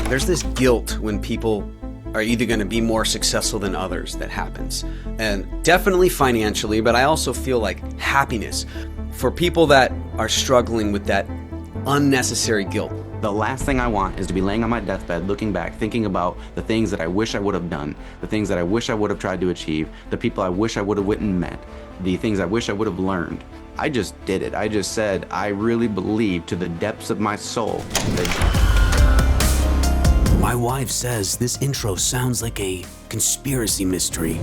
There's this guilt when people are either going to be more successful than others that happens. And definitely financially, but I also feel like happiness for people that are struggling with that unnecessary guilt. The last thing I want is to be laying on my deathbed looking back, thinking about the things that I wish I would have done, the things that I wish I would have tried to achieve, the people I wish I would have went and met, the things I wish I would have learned. I just did it. I just said, I really believe to the depths of my soul that... My wife says this intro sounds like a conspiracy mystery.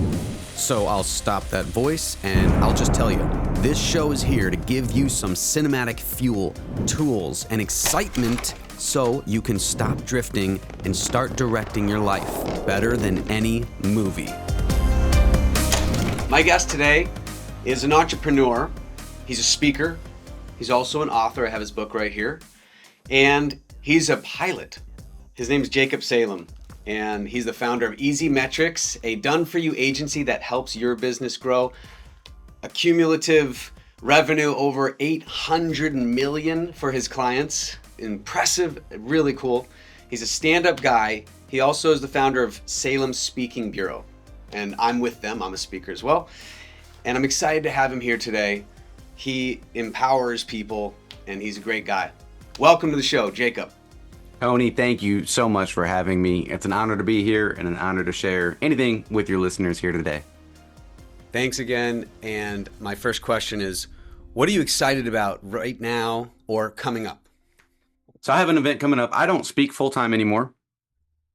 So I'll stop that voice and I'll just tell you, this show is here to give you some cinematic fuel, tools, and excitement so you can stop drifting and start directing your life better than any movie. My guest today is an entrepreneur. He's a speaker. He's also an author. I have his book right here. And he's a pilot. His name is Jacob Salem, and he's the founder of Easy Metrics, a done-for-you agency that helps your business grow. A cumulative revenue over 800 million for his clients. Impressive, really cool. He's a stand-up guy. He also is the founder of Salem Speaking Bureau, and I'm with them. I'm a speaker as well, and I'm excited to have him here today. He empowers people, and he's a great guy. Welcome to the show, Jacob. Tony, thank you so much for having me. It's an honor to be here and an honor to share anything with your listeners here today. Thanks again. And my first question is, what are you excited about right now or coming up? So I have an event coming up. I don't speak full-time anymore,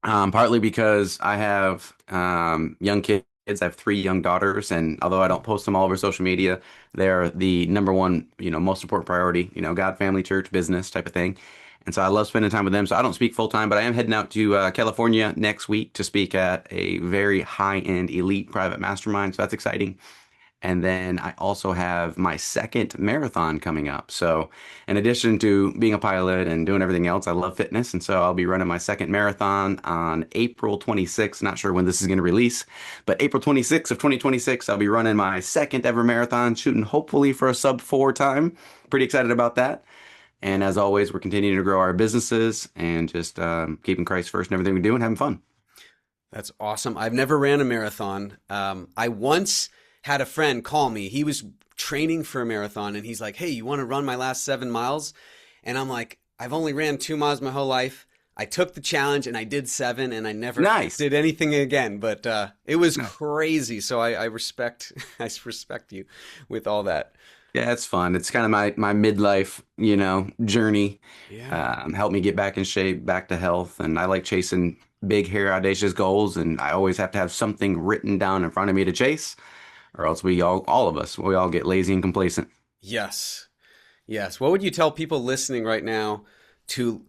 partly because I have young kids. I have 3 young daughters, and although I don't post them all over social media, they're the number one, most important priority, God, family, church, business type of thing. And so I love spending time with them. So I don't speak full time, but I am heading out to California next week to speak at a very high-end elite private mastermind. So that's exciting. And then I also have my second marathon coming up. So in addition to being a pilot and doing everything else, I love fitness. And so I'll be running my second marathon on April 26th. Not sure when this is going to release, but April 26th of 2026, I'll be running my second ever marathon, shooting hopefully for a sub-4 time. Pretty excited about that. And as always, we're continuing to grow our businesses and just keeping Christ first in everything we do and having fun. That's awesome. I've never ran a marathon. I once had a friend call me. He was training for a marathon, and he's like, hey, you want to run my last 7 miles? And I'm like, I've only ran 2 miles my whole life. I took the challenge, and I did 7, and I never did anything again. But it was crazy. So I respect you with all that. Yeah, it's fun. It's kind of my midlife, journey. Yeah. Helped me get back in shape, back to health. And I like chasing big, hairy, audacious goals. And I always have to have something written down in front of me to chase, or else all of us get lazy and complacent. Yes. What would you tell people listening right now to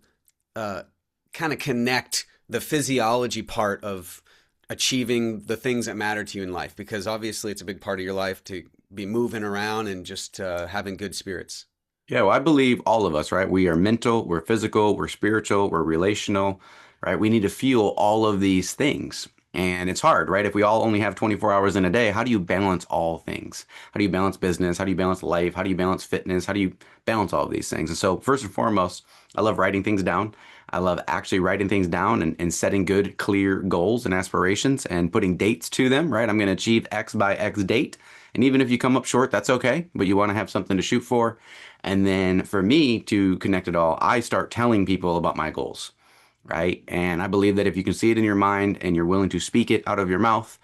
kind of connect the physiology part of achieving the things that matter to you in life? Because obviously it's a big part of your life to be moving around and just having good spirits. Yeah, well, I believe all of us, right? We are mental, we're physical, we're spiritual, we're relational, right? We need to fuel all of these things. And it's hard, right? If we all only have 24 hours in a day, how do you balance all things? How do you balance business? How do you balance life? How do you balance fitness? How do you balance all of these things? And so first and foremost, I love writing things down. I love actually writing things down and setting good, clear goals and aspirations and putting dates to them, right? I'm going to achieve X by X date. And even if you come up short, that's okay, but you want to have something to shoot for. And then for me to connect it all, I start telling people about my goals, right? And I believe that if you can see it in your mind and you're willing to speak it out of your mouth,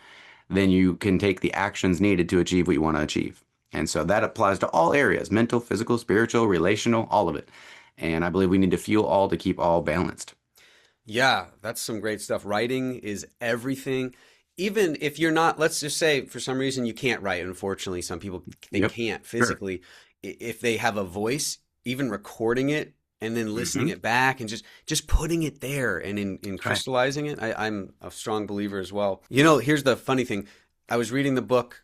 then you can take the actions needed to achieve what you want to achieve. And so that applies to all areas, mental, physical, spiritual, relational, all of it. And I believe we need to fuel all to keep all balanced. Yeah, that's some great stuff. Writing is everything. Even if you're not, let's just say for some reason you can't write, unfortunately, some people, they can't physically. Sure. If they have a voice, even recording it and then listening it back and just putting it there and in crystallizing it, I'm a strong believer as well. Here's the funny thing. I was reading the book.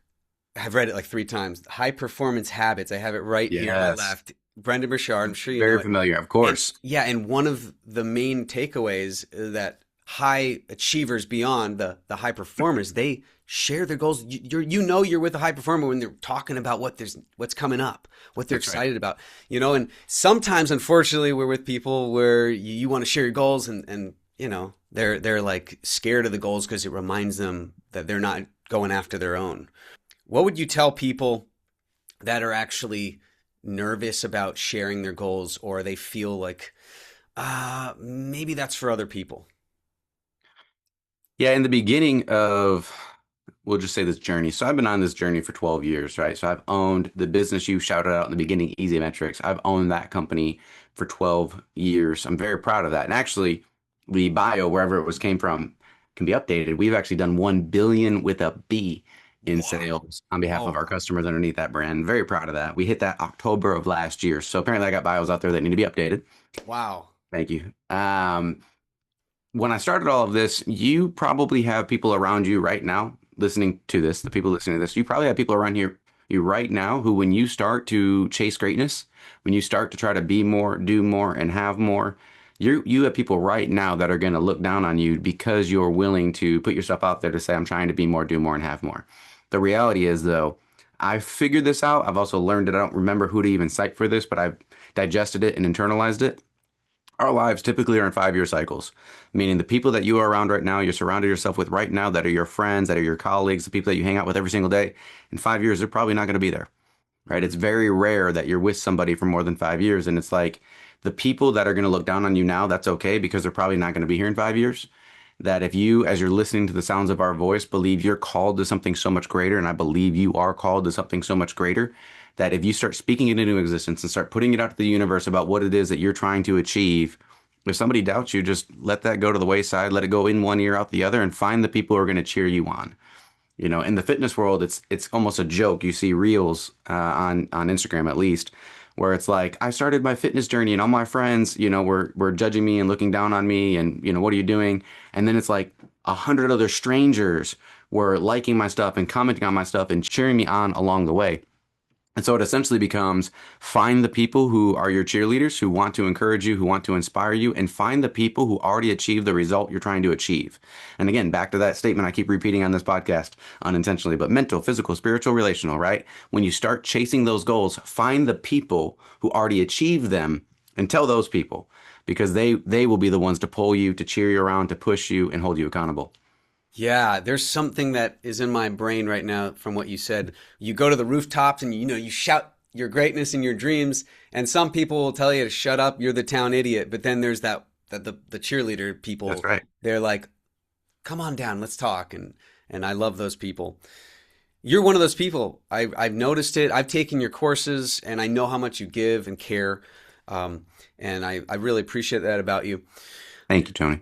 I've read it like 3 times. High Performance Habits. I have it right here on the left. Brendan Burchard, I'm sure you know Very familiar, of course. And one of the main takeaways that high achievers beyond the high performers, they share their goals. You're with a high performer when they're talking about what's coming up, what they're excited about, and sometimes, unfortunately, we're with people where you want to share your goals and they're like scared of the goals because it reminds them that they're not going after their own. What would you tell people that are actually nervous about sharing their goals, or they feel like maybe that's for other people? Yeah, in the beginning of, we'll just say this journey. So I've been on this journey for 12 years, right? So I've owned the business you shouted out in the beginning, Easy Metrics. I've owned that company for 12 years. I'm very proud of that. And actually, the bio, wherever it was came from, can be updated. We've actually done 1 billion with a B in Wow. sales on behalf of Oh, our customers underneath that brand. Very proud of that. We hit that October of last year. So apparently I got bios out there that need to be updated. wow. Thank you. When I started all of this, you probably have people around you right now listening to this, the people listening to this, you probably have people around here you right now who, when you start to chase greatness, when you start to try to be more, do more, and have more, you have people right now that are going to look down on you because you're willing to put yourself out there to say, I'm trying to be more, do more, and have more. The reality is, though, I figured this out. I've also learned it. I don't remember who to even cite for this, but I've digested it and internalized it. Our lives typically are in 5 year cycles, meaning the people that you are around right now, you're surrounded yourself with right now, that are your friends, that are your colleagues, the people that you hang out with every single day. In 5 years, they're probably not going to be there, right? It's Mm. very rare that you're with somebody for more than 5 years. And it's like the people that are going to look down on you now, that's okay because they're probably not going to be here in 5 years. That if you, as you're listening to the sounds of our voice, believe you're called to something so much greater, and I believe you are called to something so much greater, that if you start speaking it into existence and start putting it out to the universe about what it is that you're trying to achieve, if somebody doubts you, just let that go to the wayside, let it go in one ear out the other, and find the people who are going to cheer you on. In the fitness world, it's almost a joke. You see reels on Instagram at least, where it's like, I started my fitness journey and all my friends, were judging me and looking down on me, and what are you doing? And then it's like 100 other strangers were liking my stuff and commenting on my stuff and cheering me on along the way. And so it essentially becomes, find the people who are your cheerleaders, who want to encourage you, who want to inspire you, and find the people who already achieved the result you're trying to achieve. And again, back to that statement I keep repeating on this podcast unintentionally, but mental, physical, spiritual, relational, right? When you start chasing those goals, find the people who already achieved them and tell those people, because they will be the ones to pull you, to cheer you around, to push you, and hold you accountable. Yeah, there's something that is in my brain right now from what you said. You go to the rooftops and you shout your greatness and your dreams, and some people will tell you to shut up, you're the town idiot. But then there's the cheerleader That's people. right. They're like, "Come on down, let's talk." And I love those people. You're one of those people. I've noticed it. I've taken your courses, and I know how much you give and care. Um, and I really appreciate that about you. Thank you, Tony.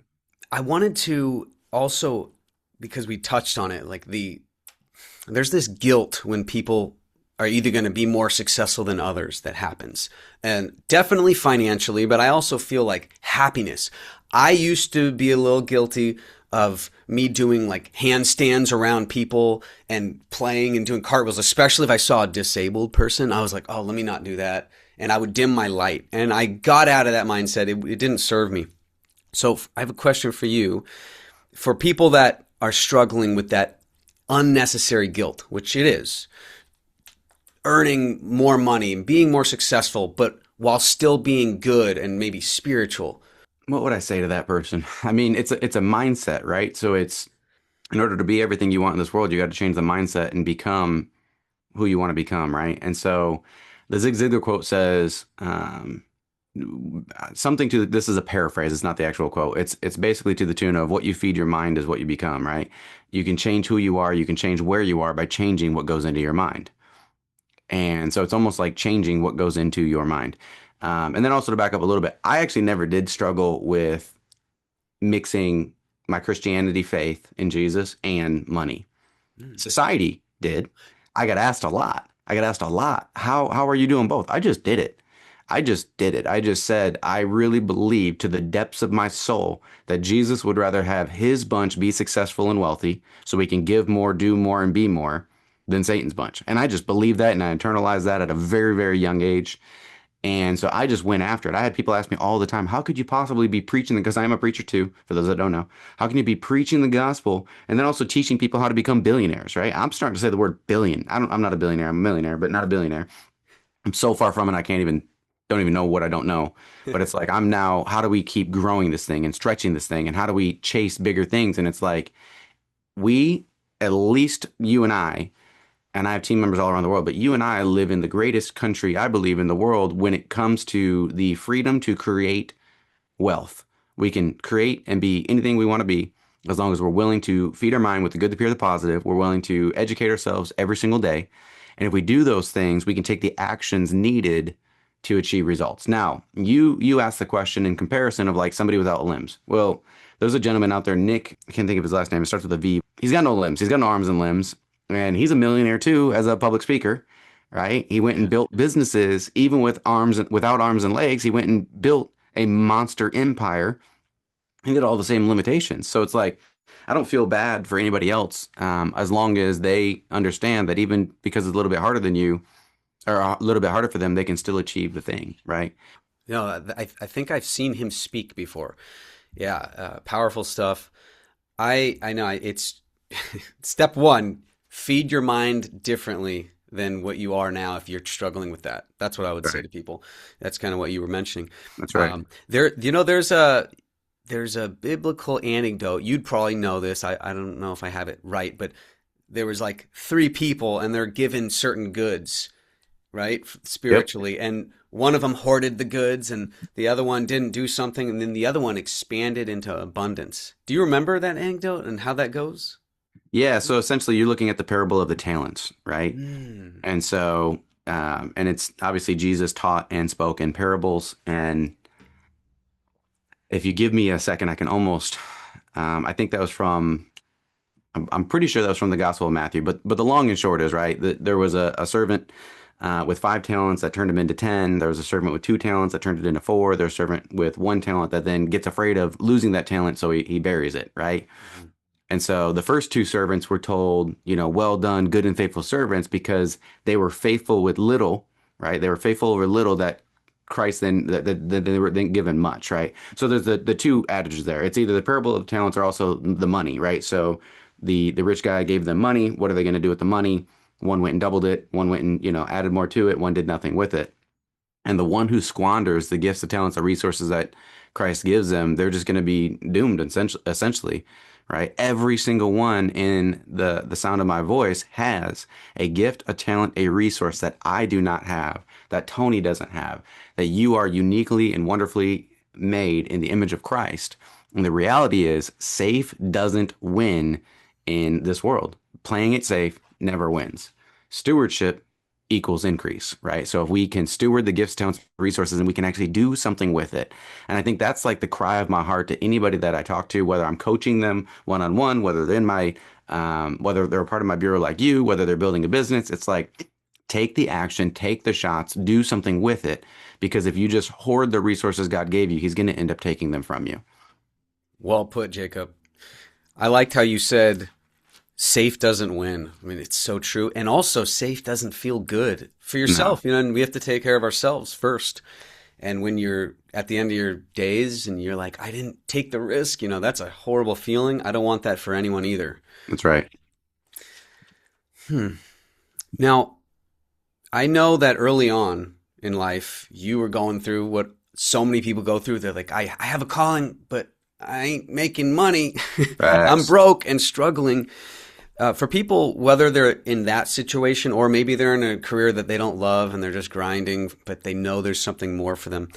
I wanted to also, because we touched on it, like there's this guilt when people are either going to be more successful than others that happens. And definitely financially, but I also feel like happiness. I used to be a little guilty of me doing like handstands around people and playing and doing cartwheels, especially if I saw a disabled person. I was like, oh, let me not do that. And I would dim my light. And I got out of that mindset. It didn't serve me. So I have a question for you. For people that are struggling with that unnecessary guilt, which it is, earning more money and being more successful, but while still being good and maybe spiritual. What would I say to that person? I mean, it's a mindset, right? So it's, in order to be everything you want in this world, you got to change the mindset and become who you want to become, right? And so the Zig Ziglar quote says something to, this is a paraphrase, it's not the actual quote. It's basically to the tune of, what you feed your mind is what you become, right? You can change who you are, you can change where you are by changing what goes into your mind. And so it's almost like changing what goes into your mind. And then also, to back up a little bit, I actually never did struggle with mixing my Christianity faith in Jesus and money. Mm. Society did. I got asked a lot. I got asked a lot. How are you doing both? I just did it. I just did it. I just said, I really believe to the depths of my soul that Jesus would rather have his bunch be successful and wealthy so we can give more, do more, and be more than Satan's bunch. And I just believed that, and I internalized that at a very, very young age. And so I just went after it. I had people ask me all the time, how could you possibly be preaching, because I am a preacher too, for those that don't know. How can you be preaching the gospel and then also teaching people how to become billionaires, right? I'm starting to say the word billion. I'm not a billionaire, I'm a millionaire, but not a billionaire. I'm so far from it, I can't even don't even know what I don't know. But it's like, I'm now, how do we keep growing this thing and stretching this thing? And how do we chase bigger things? And it's like, we, at least you and I have team members all around the world, but you and I live in the greatest country, I believe, in the world when it comes to the freedom to create wealth. We can create and be anything we want to be as long as we're willing to feed our mind with the good, the pure, the positive. We're willing to educate ourselves every single day. And if we do those things, we can take the actions needed to achieve results. Now, you asked the question in comparison of like somebody without limbs. Well, there's a gentleman out there, Nick, I can't think of his last name. It starts with a V. He's got no limbs. He's got no arms and limbs. And he's a millionaire too as a public speaker, right? He went and built businesses even with arms and without arms and legs. He went and built a monster empire and did all the same limitations. So it's like, I don't feel bad for anybody else, as long as they understand that even because it's a little bit harder than you, or a little bit harder for them, they can still achieve the thing, right? No, I think I've seen him speak before. Yeah, powerful stuff. I know it's step one, feed your mind differently than what you are now if you're struggling with that. That's what I would say Right. to people. That's kind of what you were mentioning. That's right. There's a biblical anecdote. You'd probably know this. I don't know if I have it right, but there was like three people and they're given certain goods, right? Yep. Spiritually. And one of them hoarded the goods and the other one didn't do something. And then the other one expanded into abundance. Do you remember that anecdote and how that goes? Yeah. So essentially, you're looking at the parable of the talents, right? Mm. And so, and it's obviously Jesus taught and spoke in parables. And if you give me a second, I can almost, I think that was from, I'm pretty sure that was from the Gospel of Matthew. But the long and short is, right, that there was a servant with 5 talents that turned him into 10. There was a servant with 2 talents that turned it into 4. There's a servant with 1 talent that then gets afraid of losing that talent, so he buries it, right? Mhm. And so the first 2 servants were told, well done, good and faithful servants, because they were faithful with little, right? They were faithful over little that Christ then that they were then given much, right? So there's the two adages there. It's either the parable of talents or also the money, right? So the rich guy gave them money. What are they going to do with the money? One went and doubled it. One went and added more to it. One did nothing with it. And the one who squanders the gifts, the talents, the resources that Christ gives them, they're just going to be doomed essentially, right? Every single one in the sound of my voice has a gift, a talent, a resource that I do not have, that Tony doesn't have, that you are uniquely and wonderfully made in the image of Christ. And the reality is, safe doesn't win in this world. Playing it safe never wins. Stewardship equals increase, right? So if we can steward the gifts, talents, resources, and we can actually do something with it. And I think that's like the cry of my heart to anybody that I talk to, whether I'm coaching them one-on-one, whether they're in my, whether they're a part of my bureau like you, whether they're building a business. It's like, take the action, take the shots, do something with it. Because if you just hoard the resources God gave you, He's going to end up taking them from you. Well put, Jacob. I liked how you said safe doesn't win. I mean, it's so true. And also, safe doesn't feel good for No, yourself, and we have to take care of ourselves first. And when you're at the end of your days and you're like, I didn't take the risk, that's a horrible feeling. I don't want that for anyone either. that's right. Hmm. Now, I know that early on in life, you were going through what so many people go through. They're like, I have a calling, but I ain't making money. I'm Facts. broke and struggling. For people, whether they're in that situation or maybe they're in a career that they don't love and they're just grinding, but they know there's something more for them,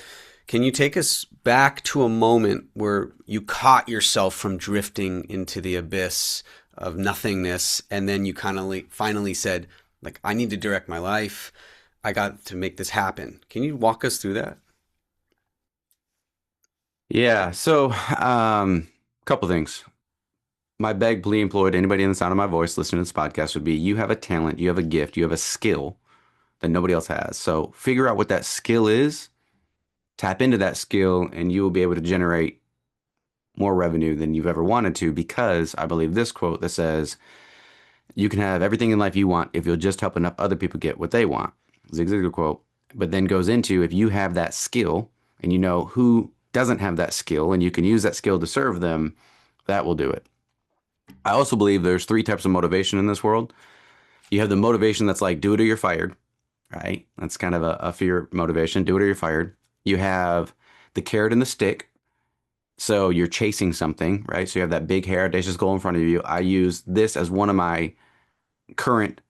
can you take us back to a moment where you caught yourself from drifting into the abyss of nothingness and then you kind of finally said, like, I need to direct my life. I got to make this happen. Can you walk us through that? Yeah. So, couple things. My beg, plea, employ to anybody in the sound of my voice listening to this podcast would be: you have a talent, you have a gift, you have a skill that nobody else has. So figure out what that skill is, tap into that skill, and you will be able to generate more revenue than you've ever wanted to, because I believe this quote that says, you can have everything in life you want if you'll just help enough other people get what they want. Zig Ziglar quote. But then goes into, if you have that skill and you know who doesn't have that skill and you can use that skill to serve them, that will do it. I also believe there's 3 types of motivation in this world. You have the motivation that's like, do it or you're fired, right? That's kind of a fear motivation. Do it or you're fired. You have the carrot and the stick. So you're chasing something, right? So you have that big, hair, audacious goal in front of you. I use this as one of my current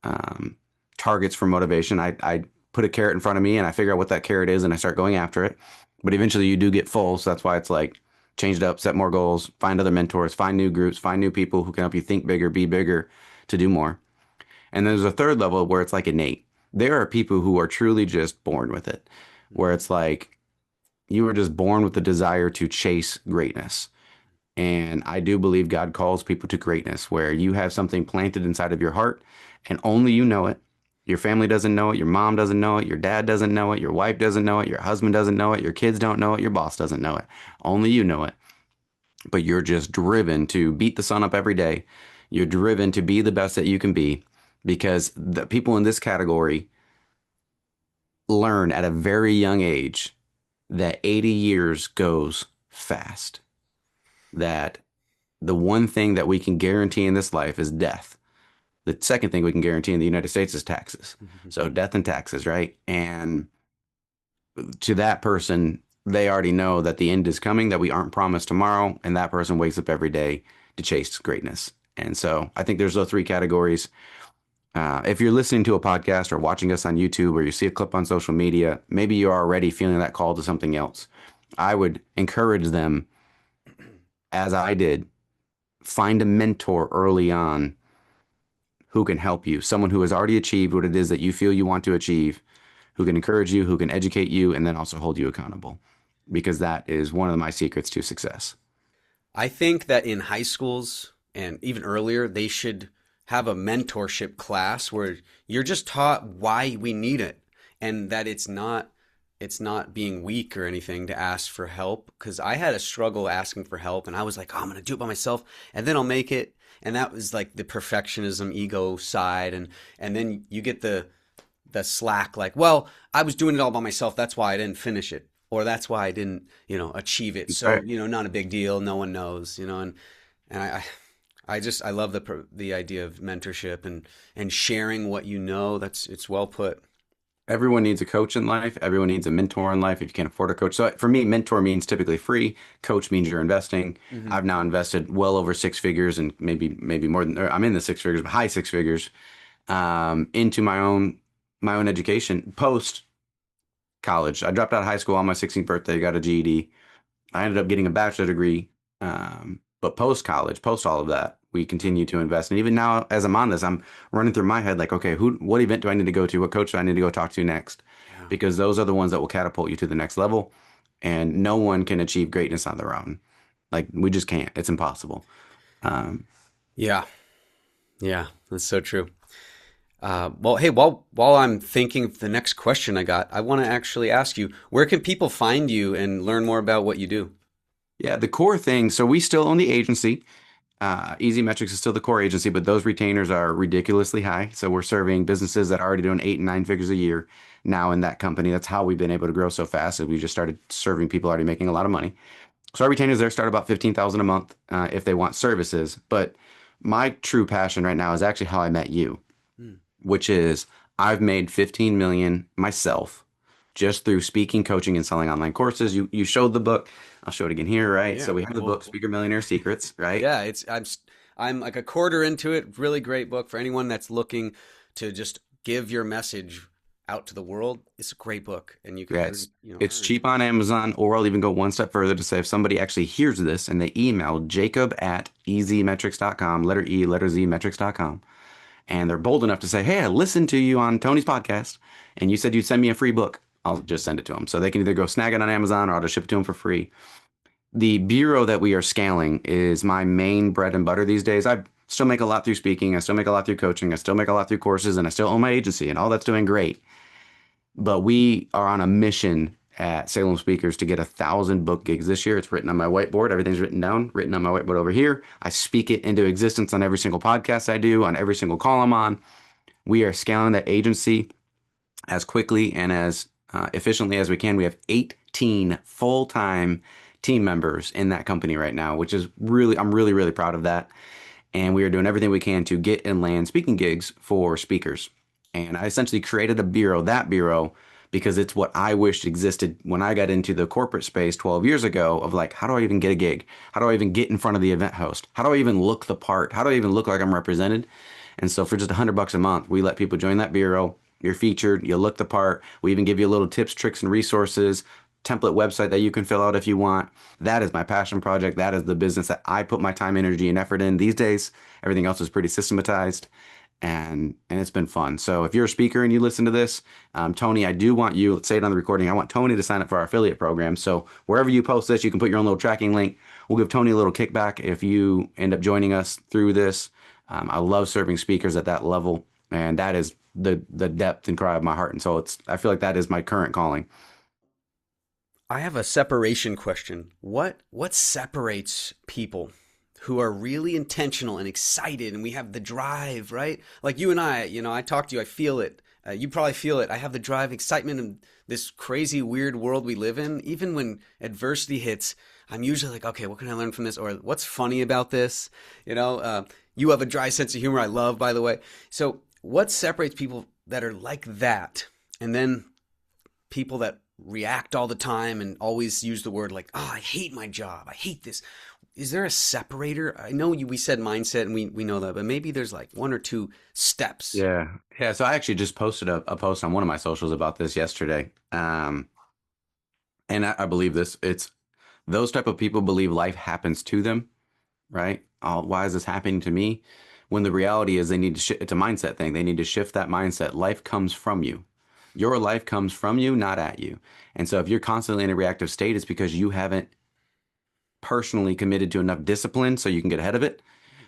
um, targets for motivation. I put a carrot in front of me and I figure out what that carrot is and I start going after it. But eventually you do get full. So that's why it's like change it up, set more goals, find other mentors, find new groups, find new people who can help you think bigger, be bigger, to do more. And there's a third level where it's like innate. There are people who are truly just born with it, where it's like you were just born with the desire to chase greatness. And I do believe God calls people to greatness where you have something planted inside of your heart and only you know it. Your family doesn't know it. Your mom doesn't know it. Your dad doesn't know it. Your wife doesn't know it. Your husband doesn't know it. Your kids don't know it. Your boss doesn't know it. Only you know it. But you're just driven to beat the sun up every day. You're driven to be the best that you can be because the people in this category learn at a very young age that 80 years goes fast. That the one thing that we can guarantee in this life is death. The second thing we can guarantee in the United States is taxes. So death and taxes, right? And to that person, they already know that the end is coming, that we aren't promised tomorrow, and that person wakes up every day to chase greatness. And so I think there's those three categories. If you're listening to a podcast or watching us on YouTube or you see a clip on social media, maybe you're already feeling that call to something else. I would encourage them, as I did, find a mentor early on who can help you, someone who has already achieved what it is that you feel you want to achieve, who can encourage you, who can educate you, and then also hold you accountable. Because that is one of my secrets to success. I think that in high schools and even earlier, they should have a mentorship class where you're just taught why we need it and that it's not being weak or anything to ask for help because I had a struggle asking for help and I was like, oh, I'm going to do it by myself and then I'll make it. And that was like the perfectionism ego side and then you get the slack like, well, I was doing it all by myself. That's why I didn't finish it. Or that's why I didn't, achieve it. So, Right. not a big deal. No one knows, and I love the idea of mentorship and sharing what you know. It's well put. Everyone needs a coach in life. Everyone needs a mentor in life if you can't afford a coach. So for me, mentor means typically free. Coach means you're investing. Hmm. I've now invested well over six figures and maybe more than, or I'm in the six figures, but high six figures into my own education post college. I dropped out of high school on my 16th birthday, got a GED. I ended up getting a bachelor degree. But post college, post all of that, we continue to invest. And even now, as I'm on this, I'm running through my head like, okay, what event do I need to go to? What coach do I need to go talk to next? Yeah. Because those are the ones that will catapult you to the next level. And no one can achieve greatness on their own. Like we just can't. It's impossible. Um, Yeah. Yeah. That's so true. Well, hey, while I'm thinking of the next question I got, I want to actually ask you, where can people find you and learn more about what you do? yeah, the core thing. So we still own the agency. Easy Metrics is still the core agency, but those retainers are ridiculously high. So we're serving businesses that are already doing 8 and 9 figures a year now in that company. That's how we've been able to grow so fast. We just started serving people already making a lot of money. So our retainers there start about 15,000 a month if they want services. But my true passion right now is actually how I met you, Hmm. which is I've made 15 million myself just through speaking, coaching, and selling online courses. You showed the book. I'll show it again here, right? Yeah. So we have the book, Speaker Millionaire Secrets, right? Yeah, I'm like a quarter into it. Really great book for anyone that's looking to just give your message out to the world. It's a great book, and you can Yeah, earn, it's earn. cheap on Amazon, or I'll even go one step further to say if somebody actually hears this and they email Jacob at ezmetrics.com, letter E, letter Z, metrics.com, and they're bold enough to say, hey, I listened to you on Tony's podcast, and you said you'd send me a free book, I'll just send it to them. So they can either go snag it on Amazon or I'll just ship it to them for free. The bureau that we are scaling is my main bread and butter these days. I still make a lot through speaking. I still make a lot through coaching. I still make a lot through courses, and I still own my agency, and all that's doing great. But we are on a mission at Salem Speakers to get 1,000 book gigs this year. It's written on my whiteboard. Everything's written down, written on my whiteboard over here. I speak it into existence on every single podcast I do, on every single call I'm on. We are scaling that agency as quickly and as efficiently as we can. We have 18 full-time team members in that company right now, which is really, I'm really, really proud of that. And we are doing everything we can to get and land speaking gigs for speakers. And I essentially created that bureau, because it's what I wished existed when I got into the corporate space 12 years ago of like, how do I even get a gig? How do I even get in front of the event host? How do I even look the part? How do I even look like I'm represented? And so for just $100 a month, we let people join that bureau. You're featured, you look the part. We even give you little tips, tricks, and resources, template website that you can fill out if you want. That is my passion project. That is the business that I put my time, energy, and effort in these days. Everything else is pretty systematized, and it's been fun. So if you're a speaker and you listen to this, Tony, I do want you, let's say it on the recording, I want Tony to sign up for our affiliate program. So wherever you post this, you can put your own little tracking link. We'll give Tony a little kickback if you end up joining us through this. I love serving speakers at that level, and that is the depth and cry of my heart and soul. I feel like that is my current calling. I have a separation question. What separates people who are really intentional and excited and we have the drive, right? Like you and I, I talk to you, I feel it. You probably feel it. I have the drive, excitement in this crazy, weird world we live in. Even when adversity hits, I'm usually like, okay, what can I learn from this? Or what's funny about this? You have a dry sense of humor I love, by the way. So what separates people that are like that and then people that react all the time and always use the word like, oh, I hate my job. I hate this. Is there a separator? I know we said mindset and we know that, but maybe there's like one or two steps. Yeah. Yeah. So I actually just posted a post on one of my socials about this yesterday. And I believe this. It's those type of people believe life happens to them, right? Why is this happening to me? When the reality is they need to it's a mindset thing. They need to shift that mindset. Life comes from you. Your life comes from you, not at you. And so if you're constantly in a reactive state, it's because you haven't personally committed to enough discipline so you can get ahead of it.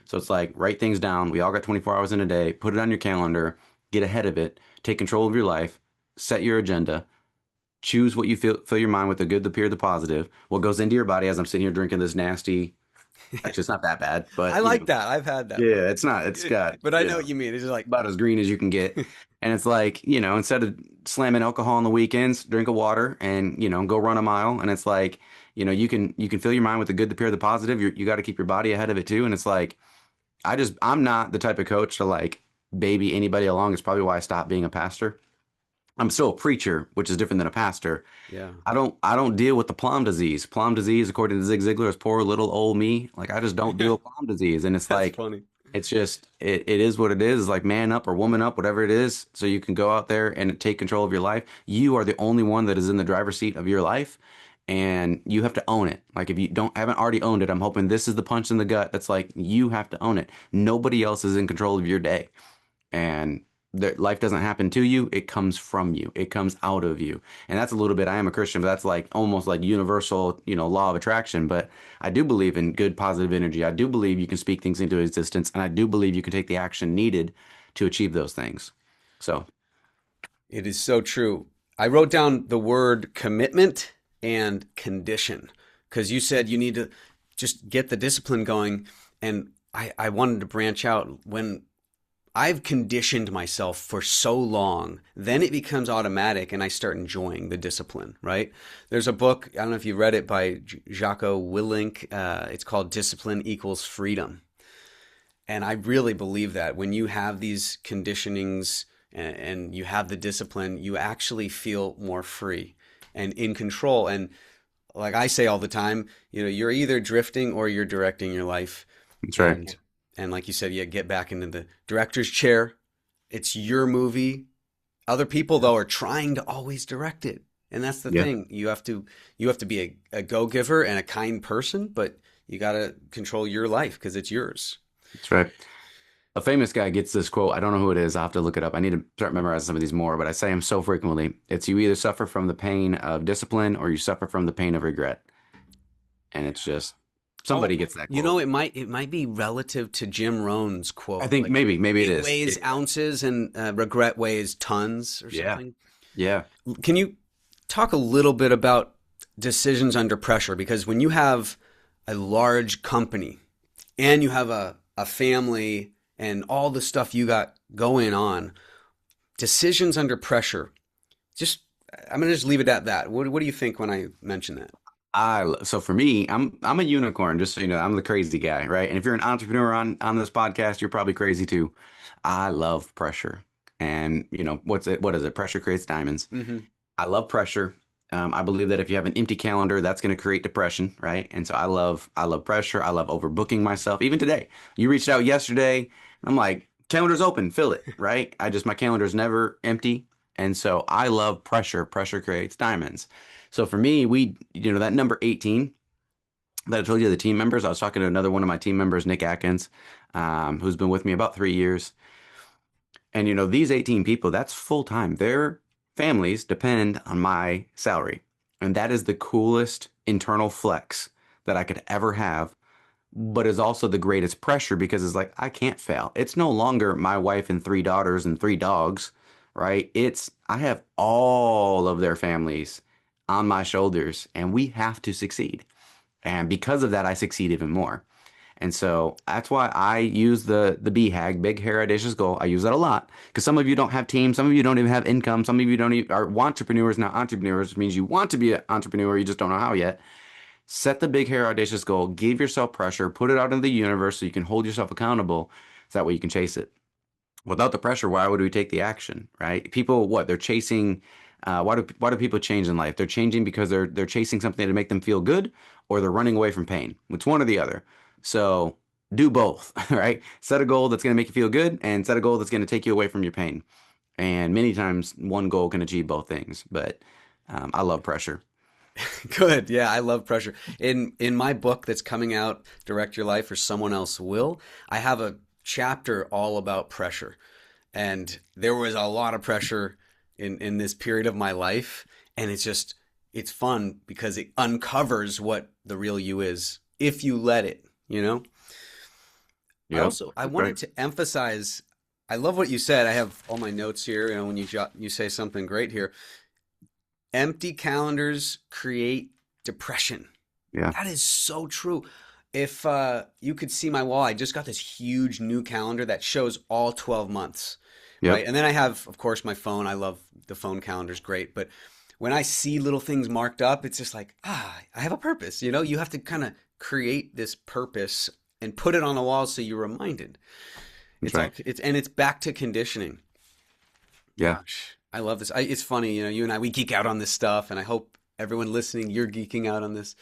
So it's like, write things down. We all got 24 hours in a day. Put it on your calendar. Get ahead of it. Take control of your life. Set your agenda. Choose what you fill your mind with, the good, the pure, the positive. What goes into your body, as I'm sitting here drinking this nasty. Actually, it's not that bad, I but like that. I've had that yeah, before. it's not. It's got, But I know what you mean. It's just like, about as green as you can get. And it's like, instead of slamming alcohol on the weekends, drink a water and, go run a mile. And it's like, you can fill your mind with the good, the pure, the positive. You got to keep your body ahead of it too. And it's like, I'm not the type of coach to like baby anybody along. It's probably why I stopped being a pastor. I'm still a preacher, which is different than a pastor. yeah, I don't deal with the PLOM disease. PLOM disease, according to Zig Ziglar, is poor little old me. Like I just don't deal with PLOM disease. And it's that's like, funny. it's just it is what it is. It's like man up or woman up, whatever it is, so you can go out there and take control of your life. You are the only one that is in the driver's seat of your life, and you have to own it. Like if you don't haven't already owned it, I'm hoping this is the punch in the gut. That's like you have to own it. Nobody else is in control of your day, and life doesn't happen to you, it comes from you, it comes out of you. And that's a little bit, I am a Christian, but that's like almost like universal, law of attraction. But I do believe in good positive energy. I do believe you can speak things into existence, and I do believe you can take the action needed to achieve those things. So It is so true. I wrote down the word commitment and condition because you said you need to just get the discipline going. And I wanted to branch out when I've conditioned myself for so long, then it becomes automatic and I start enjoying the discipline, right? There's a book, I don't know if you read it by Jocko Willink. It's called Discipline Equals Freedom. And I really believe that when you have these conditionings and you have the discipline, you actually feel more free and in control. And like I say all the time, you're either drifting or you're directing your life. that's right. And and like you said, yeah, get back into the director's chair. It's your movie. Other people though are trying to always direct it. And that's the Yeah, thing. You have to be a go-giver and a kind person, but you got to control your life because it's yours. that's right. A famous guy gets this quote. I don't know who it is. I'll have to look it up. I need to start memorizing some of these more, but I say them so frequently. It's you either suffer from the pain of discipline or you suffer from the pain of regret. And it's just Oh, somebody gets that quote. it might be relative to Jim Rohn's I quote, think like maybe it it is. weighs ounces and regret weighs tons or Yeah. something. Yeah. Can you talk a little bit about decisions under pressure? Because when you have a large company and you have a family and all the stuff you got going on, decisions under pressure, just I'm gonna just leave it at that. What do you think when I mention that? So for me, I'm a unicorn, just so you know, I'm the crazy guy, right? And if you're an entrepreneur on this podcast, you're probably crazy too. I love pressure. And what is it? Pressure creates diamonds. Hmm. I love pressure. I believe that if you have an empty calendar, that's going to create depression, right? And so I love pressure. I love overbooking myself. Even today, you reached out yesterday. I'm like, calendar's open, fill it, right? My calendar's never empty. And so I love pressure. Pressure creates diamonds. So for me, that number 18 that I told you, the team members, I was talking to another one of my team members, Nick Atkins, who's been with me about 3 years. And these 18 people, that's full time. Their families depend on my salary. And that is the coolest internal flex that I could ever have, but is also the greatest pressure because it's like, I can't fail. It's no longer my wife and three daughters and three dogs, right? I have all of their families on my shoulders and we have to succeed. And because of that, I succeed even more. And so that's why I use the BHAG, big, hair, audacious goal. I use that a lot because some of you don't have teams. Some of you don't even have income. Some of you don't even are entrepreneurs, not entrepreneurs, which means you want to be an entrepreneur. You just don't know how yet. Set the big, hair, audacious goal. Give yourself pressure. Put it out into the universe so you can hold yourself accountable. So that way you can chase it. Without the pressure, why would we take the action, right? People, what they're chasing. Why do people change in life? They're changing because they're chasing something to make them feel good, or they're running away from pain. It's one or the other. So do both, right? Set a goal that's going to make you feel good, and set a goal that's going to take you away from your pain. And many times, one goal can achieve both things. But I love pressure. Good. Yeah, I love pressure. In my book that's coming out, Direct Your Life or Someone Else Will, I have a chapter all about pressure. And there was a lot of pressure in this period of my life, and it's fun because it uncovers what the real you is if you let it, you know? Yep. I Right. wanted to emphasize, I love what you said. I have all my notes here, when you say something great here. Empty calendars create depression. Yeah. That is so true. If you could see my wall, I just got this huge new calendar that shows all 12 months, right? Yep. And then I have, of course, my phone. I love the phone calendar's great. But when I see little things marked up, it's just like, I have a purpose. You have to kind of create this purpose and put it on the wall so you're reminded. That's right. It's back to conditioning. Yeah. Gosh, I love this. It's funny, you and I, we geek out on this stuff, and I hope everyone listening, you're geeking out on this.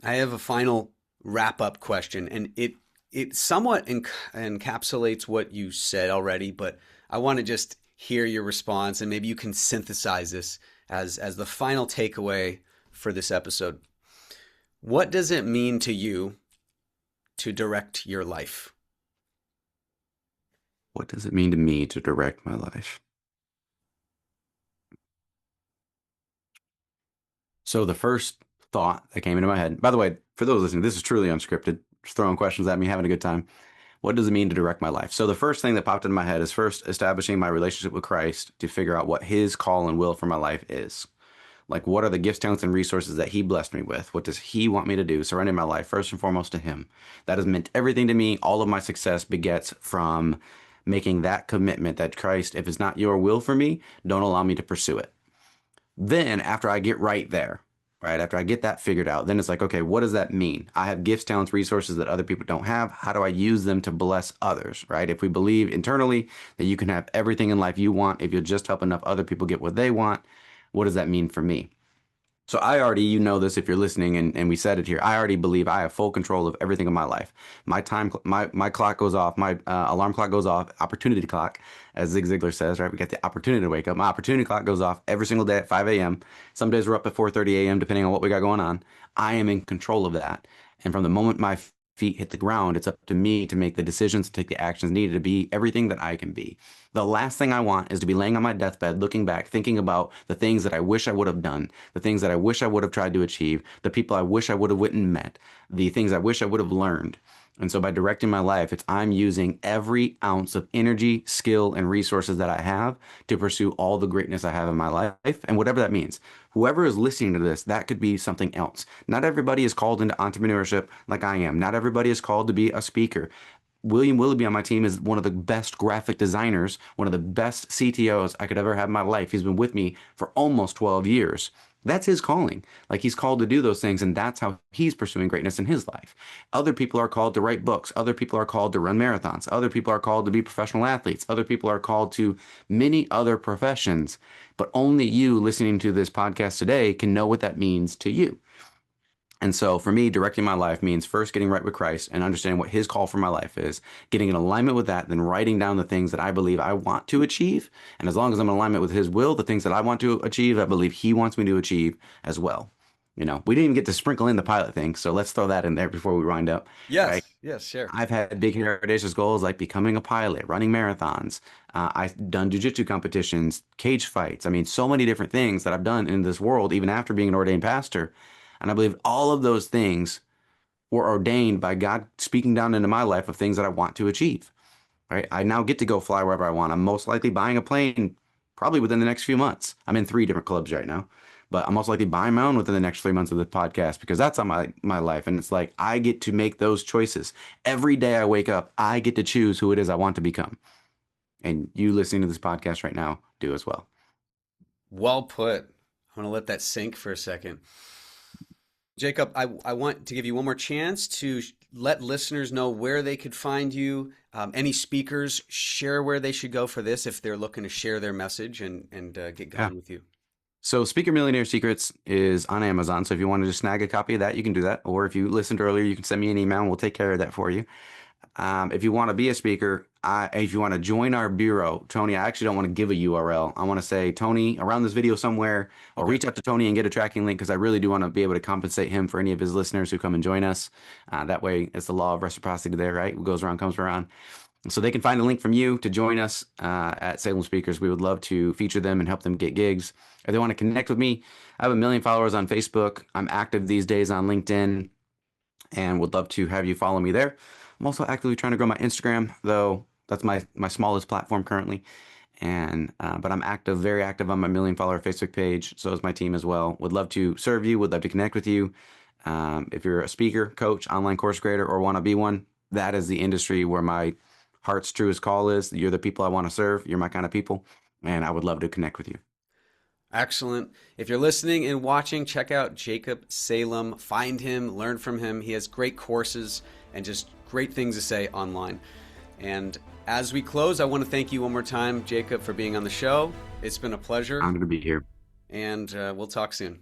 I have a final wrap up question, and it somewhat encapsulates what you said already, but I want to just hear your response, and maybe you can synthesize this as the final takeaway for this episode. What does it mean to you to direct your life? What does it mean to me to direct my life? So the first thought that came into my head, by the way, for those listening, this is truly unscripted, just throwing questions at me, having a good time. What does it mean to direct my life? So the first thing that popped into my head is first establishing my relationship with Christ to figure out what his call and will for my life is. Like, what are the gifts, talents, and resources that he blessed me with? What does he want me to do? Surrendering my life first and foremost to him. That has meant everything to me. All of my success begets from making that commitment that Christ, if it's not your will for me, don't allow me to pursue it. Then after I get right there, right, after I get that figured out, then it's like, okay, what does that mean? I have gifts, talents, resources that other people don't have. How do I use them to bless others, right? If we believe internally that you can have everything in life you want, if you'll just help enough other people get what they want, what does that mean for me? So I already, this if you're listening, and we said it here, I already believe I have full control of everything in my life. My time, my clock goes off, my alarm clock goes off, opportunity clock, as Zig Ziglar says, right? We get the opportunity to wake up. My opportunity clock goes off every single day at 5 a.m. Some days we're up at 4:30 a.m. depending on what we got going on. I am in control of that. And from the moment my feet hit the ground, it's up to me to make the decisions, to take the actions needed to be everything that I can be. The last thing I want is to be laying on my deathbed, looking back, thinking about the things that I wish I would have done, the things that I wish I would have tried to achieve, the people I wish I would have went and met, the things I wish I would have learned. And so by directing my life, I'm using every ounce of energy, skill, and resources that I have to pursue all the greatness I have in my life, and whatever that means. Whoever is listening to this, that could be something else. Not everybody is called into entrepreneurship like I am. Not everybody is called to be a speaker. William Willoughby on my team is one of the best graphic designers, one of the best CTOs I could ever have in my life. He's been with me for almost 12 years. That's his calling. Like he's called to do those things, and that's how he's pursuing greatness in his life. Other people are called to write books. Other people are called to run marathons. Other people are called to be professional athletes. Other people are called to many other professions. But only you listening to this podcast today can know what that means to you. And so for me, directing my life means first getting right with Christ and understanding what his call for my life is, getting in alignment with that, then writing down the things that I believe I want to achieve. And as long as I'm in alignment with his will, the things that I want to achieve, I believe he wants me to achieve as well. We didn't even get to sprinkle in the pilot thing, so let's throw that in there before we wind up, right? Yes, yes, share. I've had big audacious goals like becoming a pilot, running marathons. I've done jujitsu competitions, cage fights. I mean, so many different things that I've done in this world, even after being an ordained pastor. And I believe all of those things were ordained by God speaking down into my life of things that I want to achieve. Right? I now get to go fly wherever I want. I'm most likely buying a plane probably within the next few months. I'm in 3 different clubs right now, but I'm most likely buying my own within the next 3 months of the podcast because that's on my life. And it's like I get to make those choices. Every day I wake up, I get to choose who it is I want to become. And you listening to this podcast right now do as well. Well put. I'm going to let that sink for a second. Jacob, I want to give you one more chance to let listeners know where they could find you. Any speakers, share where they should go for this if they're looking to share their message and get Yeah. going with you. So Speaker Millionaire Secrets is on Amazon. So if you want to just snag a copy of that, you can do that. Or if you listened earlier, you can send me an email and we'll take care of that for you. If you want to be a speaker, if you want to join our bureau, Tony, I actually don't want to give a URL. I want to say, Tony, around this video somewhere, or reach out to Tony and get a tracking link because I really do want to be able to compensate him for any of his listeners who come and join us. That way, it's the law of reciprocity there, right? What goes around comes around. So they can find a link from you to join us at Salem Speakers. We would love to feature them and help them get gigs. If they want to connect with me, I have 1 million followers on Facebook. I'm active these days on LinkedIn and would love to have you follow me there. I'm also actively trying to grow my Instagram, though that's my smallest platform currently. And but I'm active, very active on my 1 million follower Facebook page. So is my team as well. Would love to serve you. Would love to connect with you. If you're a speaker, coach, online course creator, or want to be one, that is the industry where my heart's truest call is. You're the people I want to serve. You're my kind of people, and I would love to connect with you. Excellent. If you're listening and watching, check out Jacob Salem. Find him, learn from him. He has great courses and just great things to say online. And as we close, I want to thank you one more time, Jacob, for being on the show. It's been a pleasure. I'm going to be here. And we'll talk soon.